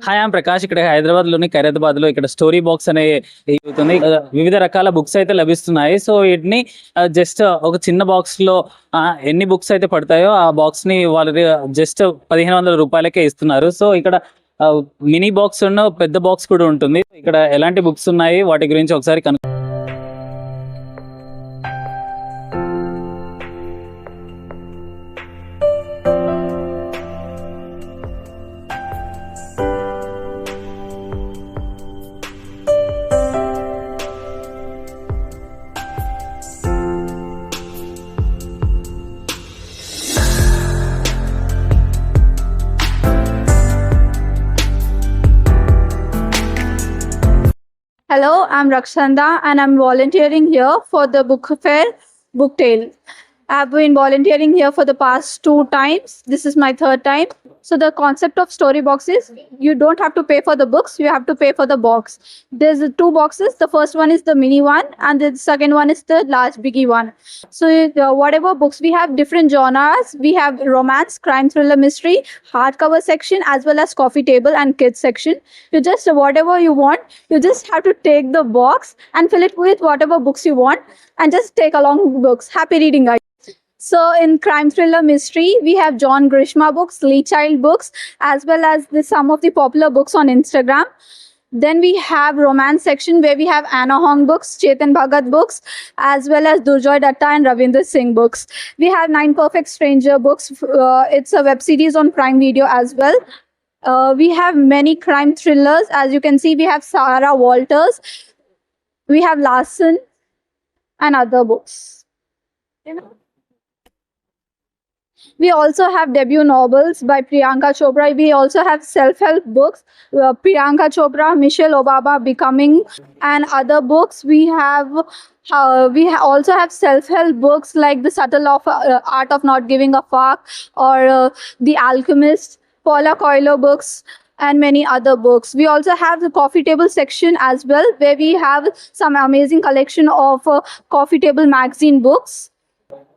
Hi I'm Prakash. ఇక్కడ హైదరాబాద్లోని ఖైరతాబాద్లో ఇక్కడ స్టోరీ బాక్స్ అనే అవుతుంది. వివిధ రకాల బుక్స్ అయితే లభిస్తున్నాయి. సో వీటిని జస్ట్ ఒక చిన్న బాక్స్లో ఎన్ని బుక్స్ అయితే పడతాయో ఆ బాక్స్ని వాళ్ళు జస్ట్ 1500 రూపాయలకే ఇస్తున్నారు. సో ఇక్కడ మినీ బాక్స్ ఉన్న పెద్ద బాక్స్ కూడా ఉంటుంది. ఇక్కడ ఎలాంటి బుక్స్ ఉన్నాయి వాటి గురించి ఒకసారి Hello, I'm Rakshanda and I'm volunteering here for the book fair book tale. I've been volunteering here for the past 2 times. This is my 3rd time. So the concept of story box is you don't have to pay for the books, you have to pay for the box. There's 2 boxes. The first one is the mini one and the second one is the large biggie one. So whatever books we have, different genres. We have romance, crime, thriller, mystery, hardcover section as well as coffee table and kids section. You just whatever you want, you just have to take the box and fill it with whatever books you want and just take along books. Happy reading, guys. So in crime thriller mystery, we have John Grishma books, Lee Child books, as well as some of the popular books on Instagram. Then we have romance section where we have Anna Hong books, Chetan Bhagat books, as well as Durjoy Datta and Ravinder Singh books. We have 9 Perfect Stranger books. It's a web series on Prime Video as well. We have many crime thrillers. As you can see, we have Sarah Walters, we have Larson and other books. We also have debut novels by Priyanka Chopra. We also have self-help books, Priyanka Chopra, Michelle Obama Becoming, and other books. We also have self-help books like The Subtle Art of Not Giving a Fuck or The Alchemist, Paula Coelho books, and many other books. We also have the coffee table section as well, where we have some amazing collection of coffee table magazine books.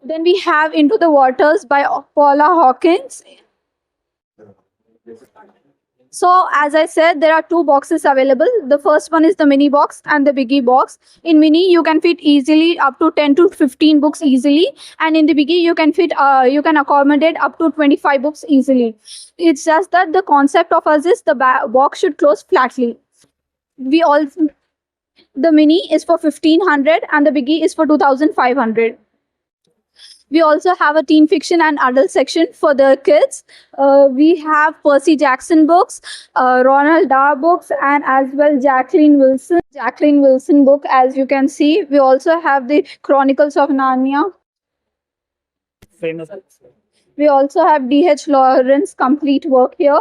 Then we have Into the Waters by Paula Hawkins. So as I said, there are 2 boxes available. The first one is the mini box and the biggie box. In mini, you can fit easily up to 10 to 15 books easily. And in the biggie, you can accommodate up to 25 books easily. It's just that the concept of us is the box should close flatly. The mini is for 1500 and the biggie is for 2500. We also have a teen fiction and adult section for the kids. We have Percy Jackson books, Ronald Dahl books, and as well Jacqueline Wilson book, as you can see. We also have the Chronicles of Narnia. famous. We also have D.H. Lawrence complete work here.